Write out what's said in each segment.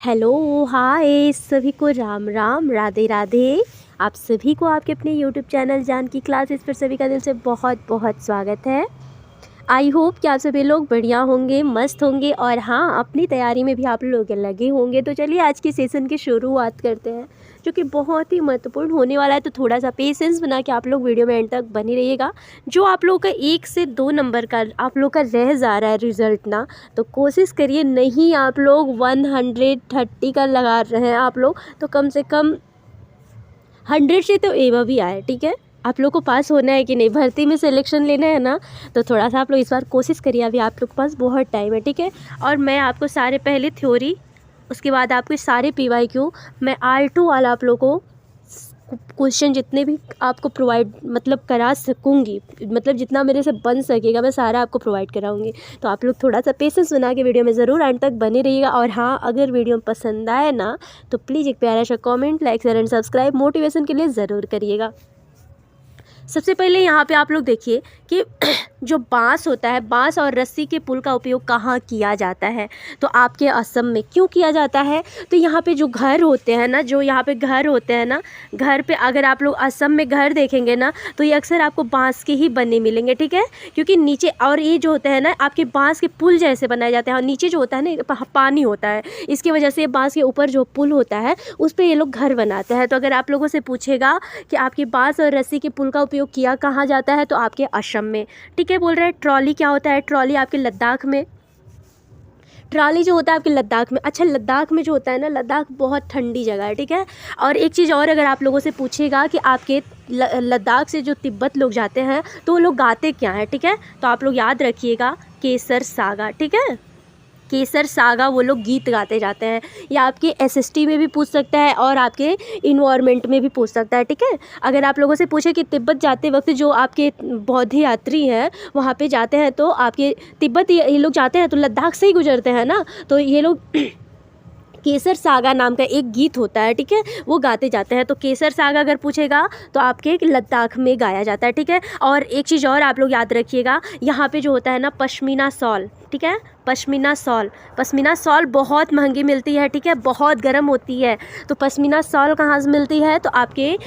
Hello, हाय सभी को राम राम, राधे राधे। आप सभी को आपके अपने यूट्यूब चैनल जानकी क्लासेस पर सभी का दिल से बहुत बहुत स्वागत है। आई होप कि आप सभी लोग बढ़िया होंगे, मस्त होंगे और हाँ, अपनी तैयारी में भी आप लोग लगे होंगे। तो चलिए आज की सेशन की शुरुआत करते हैं, जो कि बहुत ही महत्वपूर्ण होने वाला है। तो थोड़ा सा पेशेंस बना के आप लोग वीडियो में एंड तक बने रहिएगा। जो आप लोग का 1 से 2 नंबर का आप लोग का रह जा रहा है रिज़ल्ट ना, तो कोशिश करिए, नहीं आप लोग 130 का लगा रहे हैं आप लोग, तो कम से कम 100 से तो एबव भी आए। ठीक है, आप लोग को पास होना है कि नहीं, भर्ती में सिलेक्शन लेना है ना, तो थोड़ा सा आप लोग इस बार कोशिश करिए। अभी आप लोग के पास बहुत टाइम है। ठीक है, और मैं आपको सारे पहले थ्योरी, उसके बाद आपके सारे PYQ, मैं R2 वाला आप लोग को क्वेश्चन जितने भी आपको प्रोवाइड मतलब करा सकूँगी, मतलब जितना मेरे से बन सकेगा मैं सारा आपको प्रोवाइड कराऊँगी। तो आप लोग थोड़ा सा पेशेंस बना के वीडियो में ज़रूर एंड तक बने रहिएगा। और हाँ, अगर वीडियो पसंद आए ना, तो प्लीज़ एक प्यारा सा comment, like, share and subscribe motivation के लिए ज़रूर करिएगा। सबसे पहले यहाँ पे आप लोग देखिए कि जो बांस होता है, बांस और रस्सी के पुल का उपयोग कहाँ किया जाता है, तो आपके असम में क्यों किया जाता है। तो यहाँ पे जो घर होते हैं ना, जो यहाँ पे घर होते हैं ना, घर पे अगर आप लोग असम में घर देखेंगे ना, तो ये अक्सर आपको बांस के ही बने मिलेंगे। ठीक है, क्योंकि नीचे और ये जो होते हैं ना, आपके बांस के पुल जैसे बनाए जाते हैं, और नीचे जो होता है ना पानी होता है, इसकी वजह से बांस के ऊपर जो पुल होता है उस पर ये लोग घर बनाते हैं। तो अगर आप लोगों से पूछेगा कि आपके बांस और रस्सी के पुल का उपयोग किया कहाँ जाता है, तो आपके असम में। ठीक है, बोल रहे हैं ट्रॉली क्या होता है, ट्रॉली आपके लद्दाख में, ट्रॉली जो होता है आपके लद्दाख में। अच्छा, लद्दाख में जो होता है ना, लद्दाख बहुत ठंडी जगह है। ठीक है, और एक चीज़ और, अगर आप लोगों से पूछेगा कि आपके लद्दाख से जो तिब्बत लोग जाते हैं तो वो लोग गाते क्या हैं, ठीक है, तो आप लोग याद रखिएगा केसर सागा। ठीक है, केसर सागा वो लोग गीत गाते जाते हैं। या आपके SST में भी पूछ सकता है और आपके इन्वायरमेंट में भी पूछ सकता है। ठीक है, अगर आप लोगों से पूछे कि तिब्बत जाते वक्त जो आपके बौद्ध यात्री हैं वहाँ पे जाते हैं, तो आपके तिब्बत ये लोग जाते हैं तो लद्दाख से ही गुजरते हैं ना, तो ये लोग केसर सागा नाम का एक गीत होता है। ठीक है, वो गाते जाते हैं। तो केसर सागा अगर पूछेगा तो आपके लद्दाख में गाया जाता है। ठीक है, और एक चीज़ और आप लोग याद रखिएगा, यहाँ पे जो होता है ना पश्मीना शॉल, ठीक है, पश्मीना शॉल बहुत महंगी मिलती है। ठीक है, बहुत गर्म होती है। तो पश्मीना शॉल कहाँ से मिलती है, तो आपके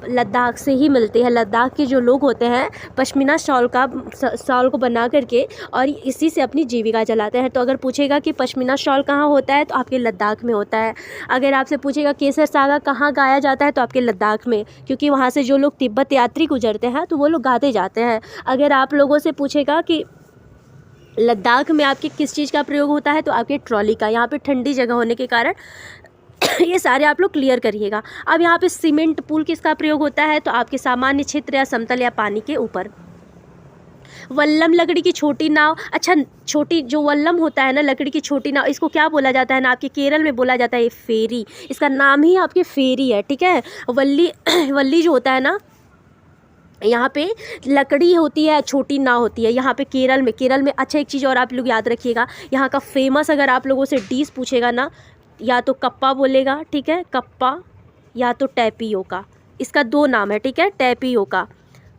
लद्दाख से ही मिलती है। लद्दाख के जो लोग होते हैं पश्मीना शॉल को बना करके और इसी से अपनी जीविका चलाते हैं। तो अगर पूछेगा कि पश्मीना शॉल कहाँ होता है, तो आपके लद्दाख में होता है। अगर आपसे पूछेगा केसर सागा कहाँ गाया जाता है, तो आपके लद्दाख में, क्योंकि वहाँ से जो लोग तिब्बत यात्री गुजरते हैं तो वो लोग गाते जाते हैं। अगर आप लोगों से पूछेगा कि लद्दाख में आपके किस चीज़ का प्रयोग होता है, तो आपके ट्रॉली का। यहाँ पे ठंडी जगह होने के कारण ये सारे आप लोग क्लियर करिएगा। अब यहाँ पे सीमेंट पुल किसका प्रयोग होता है, तो आपके सामान्य क्षेत्र या समतल या पानी के ऊपर। वल्लम लकड़ी की छोटी नाव, अच्छा छोटी जो वल्लम होता है ना लकड़ी की छोटी नाव, इसको क्या बोला जाता है ना, आपके केरल में बोला जाता है फेरी। इसका नाम ही आपके फेरी है। ठीक है, वल्ली वल्ली जो होता है ना, यहाँ पे लकड़ी होती है, छोटी नाव होती है। यहाँ पे केरल में अच्छा एक चीज़ और आप लोग याद रखिएगा, यहाँ का फेमस अगर आप लोगों से डिश पूछेगा ना, या तो कप्पा बोलेगा, ठीक है, कप्पा, या तो टैपियोका। इसका 2 नाम है। ठीक है, टैपियोका।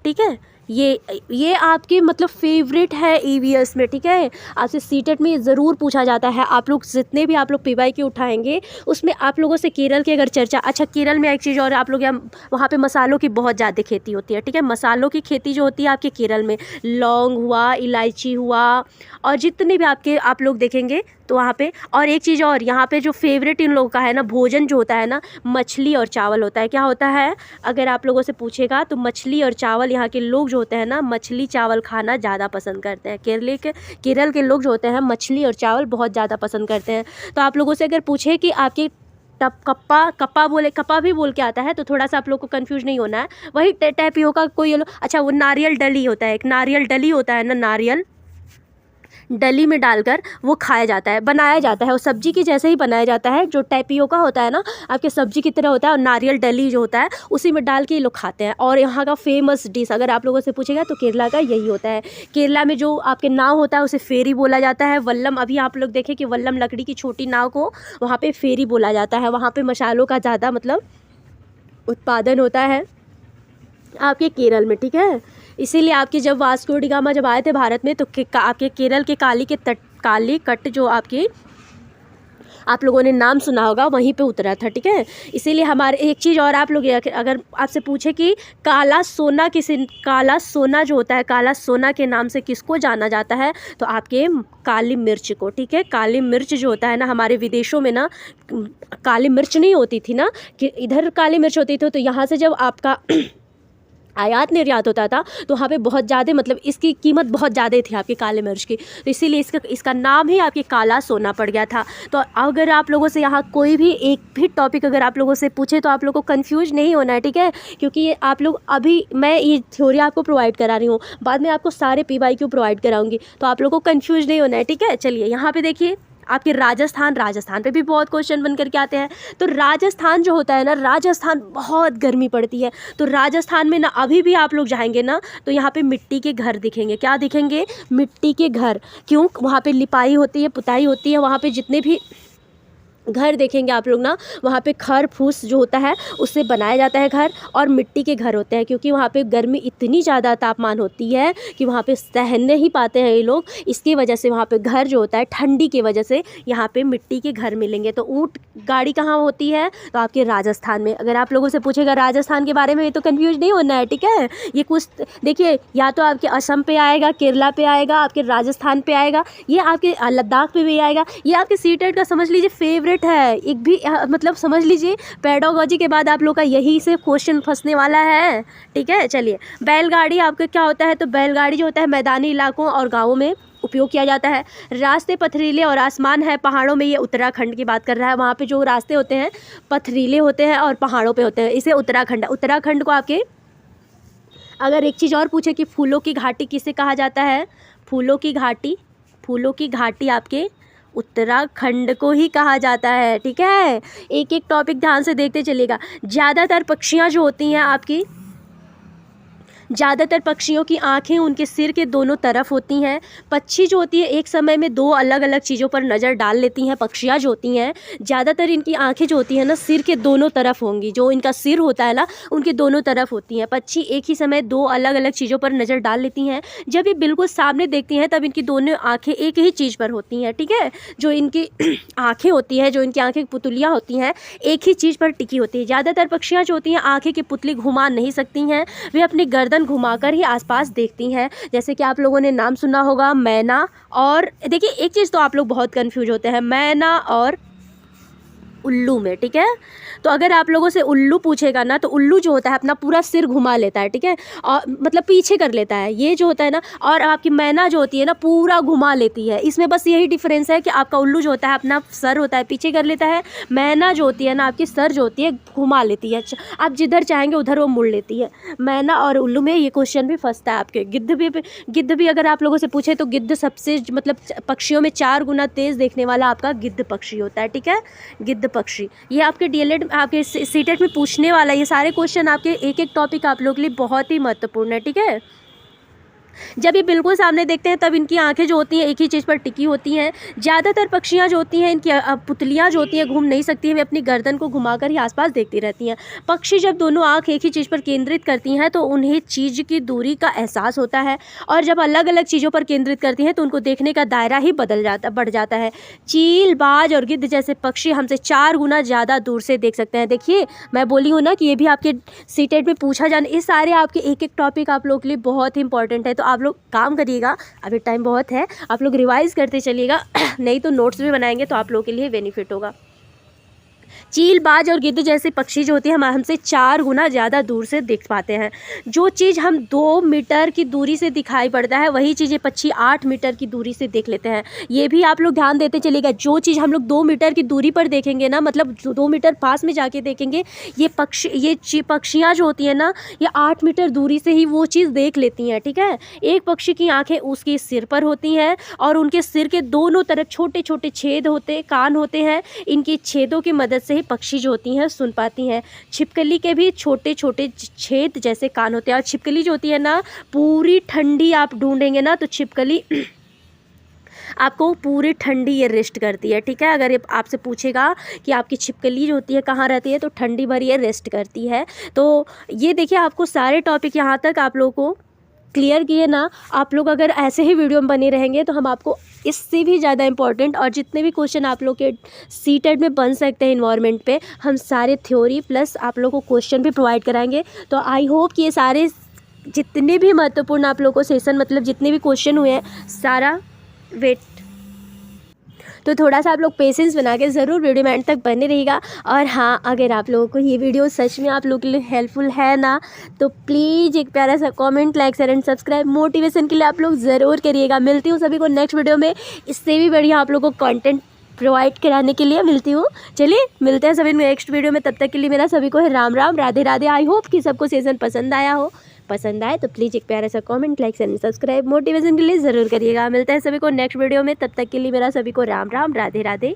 ठीक है, ये आपके मतलब फेवरेट है EVS में। ठीक है, आपसे सीटेट में ज़रूर पूछा जाता है। आप लोग जितने भी आप लोग PYQ उठाएंगे उसमें आप लोगों से केरल की अगर चर्चा, अच्छा केरल में एक चीज़ और, आप लोग वहाँ पे मसालों की बहुत ज़्यादा खेती होती है। ठीक है, मसालों की खेती जो होती है आपके केरल में, लौंग हुआ, इलायची हुआ, और जितने भी आप लोग देखेंगे तो वहाँ पे। और एक चीज़ और, यहाँ पे जो फेवरेट इन लोगों का है ना भोजन जो होता है ना, मछली और चावल होता है। क्या होता है, अगर आप लोगों से पूछेगा तो मछली और चावल, यहाँ के लोग जो होते हैं ना मछली चावल खाना ज़्यादा पसंद करते हैं। केरल के लोग जो होते हैं मछली और चावल बहुत ज़्यादा पसंद करते हैं। तो आप लोगों से अगर पूछे कि आपके कप्पा भी बोल के आता है, तो थोड़ा सा आप लोग को कंफ्यूज नहीं होना है। वही टैपियोका कोई अच्छा, वो नारियल डली होता है, एक नारियल डली होता है ना, नारियल डली में डालकर वो खाया जाता है, बनाया जाता है, वो सब्जी की जैसे ही बनाया जाता है। जो टैपियोका होता है ना आपके सब्जी की तरह होता है, और नारियल डली जो होता है उसी में डाल के ये लोग खाते हैं। और यहाँ का फेमस डिश अगर आप लोगों से पूछेगा तो केरला का यही होता है। केरला में जो आपके नाव होता है उसे फेरी बोला जाता है। वल्लम, अभी आप लोग देखें कि वल्लम लकड़ी की छोटी नाव को वहाँ पर फेरी बोला जाता है। वहाँ पर मसालों का ज़्यादा मतलब उत्पादन होता है आपके केरल में। ठीक है, इसीलिए आपके जब वास्को डी गामा जब आए थे भारत में, तो आपके केरल के काली कट जो आपके आप लोगों ने नाम सुना होगा, वहीं पे उतरा था, ठीक है। इसीलिए हमारे एक चीज़ और आप लोग अगर आपसे पूछे कि काला सोना जो होता है, काला सोना के नाम से किसको जाना जाता है, तो आपके काली मिर्च को, ठीक है। काली मिर्च जो होता है ना, हमारे विदेशों में ना काली मिर्च नहीं होती थी ना, कि इधर काली मिर्च होती थी, तो यहाँ से जब आपका आयात निर्यात होता था तो वहाँ पे बहुत ज़्यादा, मतलब इसकी कीमत बहुत ज़्यादा थी आपकी काली मिर्च की, तो इसीलिए इसका नाम ही आपके काला सोना पड़ गया था। तो अगर आप लोगों से यहाँ कोई भी एक भी टॉपिक अगर आप लोगों से पूछे तो आप लोगों को कंफ्यूज नहीं होना है, ठीक है। क्योंकि ये आप लोग, अभी मैं ये थ्योरी आपको प्रोवाइड करा रही हूँ, बाद में आपको सारे PYQ प्रोवाइड कराऊंगी, तो आप लोगों को कंफ्यूज नहीं होना है, ठीक है। चलिए यहाँ पे देखिए आपके राजस्थान पे भी बहुत क्वेश्चन बन करके आते हैं। तो राजस्थान जो होता है ना, राजस्थान बहुत गर्मी पड़ती है, तो राजस्थान में ना अभी भी आप लोग जाएंगे ना तो यहाँ पे मिट्टी के घर दिखेंगे। क्या दिखेंगे? मिट्टी के घर। क्यों? वहाँ पे लिपाई होती है, पुताई होती है, वहाँ पे जितने भी घर देखेंगे आप लोग ना, वहाँ पे खर फूस जो होता है उससे बनाया जाता है घर, और मिट्टी के घर होते हैं, क्योंकि वहाँ पे गर्मी इतनी ज़्यादा तापमान होती है कि वहाँ पे सह नहीं पाते हैं ये लोग। इसकी वजह से वहाँ पे घर जो होता है, ठंडी की वजह से यहाँ पे मिट्टी के घर मिलेंगे। तो ऊँट गाड़ी कहाँ होती है? तो आपके राजस्थान में। अगर आप लोगों से पूछेगा राजस्थान के बारे में, तो कन्फ्यूज नहीं होना है, ठीक है। ये कुछ देखिए, या तो आपके असम पे आएगा, केरला पे आएगा, आपके राजस्थान पे आएगा, ये आपके लद्दाख पे भी आएगा, ये आपके सीटेट का समझ लीजिए फेवरेट है। एक भी मतलब समझ लीजिए पेडागोजी के बाद आप लोग का यही से क्वेश्चन फंसने वाला है, ठीक है। चलिए, बैलगाड़ी आपका क्या होता है? तो बैलगाड़ी जो होता है मैदानी इलाकों और गाँवों में उपयोग किया जाता है। रास्ते पथरीले और आसमान है पहाड़ों में, ये उत्तराखंड की बात कर रहा है। वहाँ पे जो रास्ते होते हैं पथरीले होते हैं और पहाड़ों पे होते हैं, इसे उत्तराखंड को आपके, अगर एक चीज़ और पूछे कि फूलों की घाटी किसे कहा जाता है, फूलों की घाटी आपके उत्तराखंड को ही कहा जाता है, ठीक है। एक एक टॉपिक ध्यान से देखते चलिएगा। ज़्यादातर पक्षियाँ जो होती हैं आपकी, ज़्यादातर पक्षियों की आंखें उनके सिर के दोनों तरफ होती हैं। पक्षी जो होती है एक समय में दो अलग अलग चीज़ों पर नज़र डाल लेती हैं। पक्षियाँ जो होती हैं ज़्यादातर इनकी आंखें जो होती हैं ना सिर के दोनों तरफ होंगी, जो इनका सिर होता है ना उनके दोनों तरफ होती हैं। पक्षी एक ही समय दो अलग अलग चीज़ों पर नज़र डाल लेती हैं। जब ये बिल्कुल सामने देखती हैं तब इनकी दोनों आँखें एक ही चीज़ पर होती हैं, ठीक है। जो इनकी आँखें होती हैं, जो इनकी आँखें पुतलियाँ होती हैं, एक ही चीज़ पर टिकी होती है। ज़्यादातर पक्षियाँ जो होती हैं आँखें की पुतली घुमा नहीं सकती हैं, वे अपनी गर्दन घुमाकर ही आसपास देखती हैं। जैसे कि आप लोगों ने नाम सुना होगा मैना, और देखिए एक चीज़ तो आप लोग बहुत कंफ्यूज होते हैं, मैना और उल्लू में, ठीक है। तो अगर आप लोगों से उल्लू पूछेगा ना, तो उल्लू जो होता है अपना पूरा सिर घुमा लेता है, ठीक है, और मतलब पीछे कर लेता है, ये जो होता है ना। और आपकी मैना जो होती है ना पूरा घुमा लेती है। इसमें बस यही डिफरेंस है कि आपका उल्लू जो होता है अपना सर होता है पीछे कर लेता है, मैना जो होती है ना आपकी सर जो होती है घुमा लेती है, आप जिधर चाहेंगे उधर वो मुड़ लेती है। मैना और उल्लू में ये क्वेश्चन भी फंसता है आपके। गिद्ध भी अगर आप लोगों से पूछे तो गिद्ध सबसे मतलब पक्षियों में 4 गुना तेज़ देखने वाला आपका गिद्ध पक्षी होता है, ठीक है, गिद्ध पक्षी। ये आपके DLED आपके सीटेट में पूछने वाला है। ये सारे क्वेश्चन आपके एक एक टॉपिक आप लोगों के लिए बहुत ही महत्वपूर्ण है, ठीक है। जब ये बिल्कुल सामने देखते हैं तब इनकी आंखें जो होती हैं एक ही चीज़ पर टिकी होती हैं। ज़्यादातर पक्षियाँ जो होती हैं इनकी पुतलियाँ जो होती हैं घूम नहीं सकती हैं, वे अपनी गर्दन को घुमाकर ही आसपास देखती रहती हैं। पक्षी जब दोनों आँख एक ही चीज़ पर केंद्रित करती हैं तो उन्हें चीज़ की दूरी का एहसास होता है, और जब अलग अलग चीज़ों पर केंद्रित करती हैं तो उनको देखने का दायरा ही बढ़ जाता है। चील, बाज और गिद्ध जैसे पक्षी हमसे 4 गुना ज़्यादा दूर से देख सकते हैं। देखिए मैं बोली हूँ ना कि ये भी आपके सीटेट में पूछा जाने, ये सारे आपके एक एक टॉपिक आप लोगों के लिए बहुत ही इंपॉर्टेंट है। तो आप लोग काम करिएगा, अभी टाइम बहुत है, आप लोग रिवाइज करते चलिएगा नहीं तो नोट्स भी बनाएंगे तो आप लोगों के लिए बेनिफिट होगा। चील, बाज और गिद्ध जैसे पक्षी जो होते हैं हमसे 4 गुना ज़्यादा दूर से देख पाते हैं। जो चीज़ हम 2 मीटर की दूरी से दिखाई पड़ता है वही चीज़ ये पक्षी 8 मीटर की दूरी से देख लेते हैं। ये भी आप लोग ध्यान देते चलिएगा। जो चीज़ हम लोग 2 मीटर की दूरी पर देखेंगे ना, मतलब 2 मीटर पास में जाके देखेंगे, ये पक्षियाँ जो होती हैं ना ये 8 मीटर दूरी से ही वो चीज़ देख लेती हैं, ठीक है। एक पक्षी की आँखें उसके सिर पर होती हैं और उनके सिर के दोनों तरफ छोटे छोटे छेद कान होते हैं। इनकी छेदों की मदद से ही पक्षी जो होती हैं सुन पाती हैं। छिपकली के भी छोटे छोटे छेद जैसे कान होते हैं, और छिपकली जो होती है ना पूरी ठंडी आप ढूंढेंगे ना तो छिपकली आपको पूरी ठंडी ये रेस्ट करती है, ठीक है। अगर ये आपसे पूछेगा कि आपकी छिपकली जो होती है कहाँ रहती है तो ठंडी भर ये रेस्ट करती है। तो ये देखिए आपको सारे टॉपिक यहाँ तक आप लोगों को क्लियर किए ना, आप लोग अगर ऐसे ही वीडियो में बने रहेंगे तो हम आपको इससे भी ज़्यादा इम्पॉर्टेंट और जितने भी क्वेश्चन आप लोग के सीटेट में बन सकते हैं इन्वायरमेंट पे, हम सारे थ्योरी प्लस आप लोग को क्वेश्चन भी प्रोवाइड कराएंगे। तो आई होप कि ये सारे जितने भी महत्वपूर्ण आप लोग को सेशन मतलब जितने भी क्वेश्चन हुए हैं सारा वेट, तो थोड़ा सा आप लोग पेशेंस बना के ज़रूर वीडियो में एंड तक बने रहिएगा। और हाँ, अगर आप लोगों को ये वीडियो सच में आप लोगों के लिए हेल्पफुल है ना, तो प्लीज़ एक प्यारा सा comment, like, share and subscribe motivation के लिए आप लोग ज़रूर करिएगा। मिलती हूँ सभी को नेक्स्ट वीडियो में, इससे भी बढ़िया आप लोगों को कंटेंट प्रोवाइड कराने के लिए मिलती हूँ। चलिए मिलते हैं सभी नेक्स्ट वीडियो में, तब तक के लिए मेरा सभी को है राम राम, राधे राधे। आई होप कि सबको सेशन पसंद आया हो, पसंद आए तो प्लीज़ एक प्यारा सा comment, like and subscribe motivation के लिए ज़रूर करिएगा। मिलते हैं सभी को नेक्स्ट वीडियो में, तब तक के लिए मेरा सभी को राम राम, राधे राधे।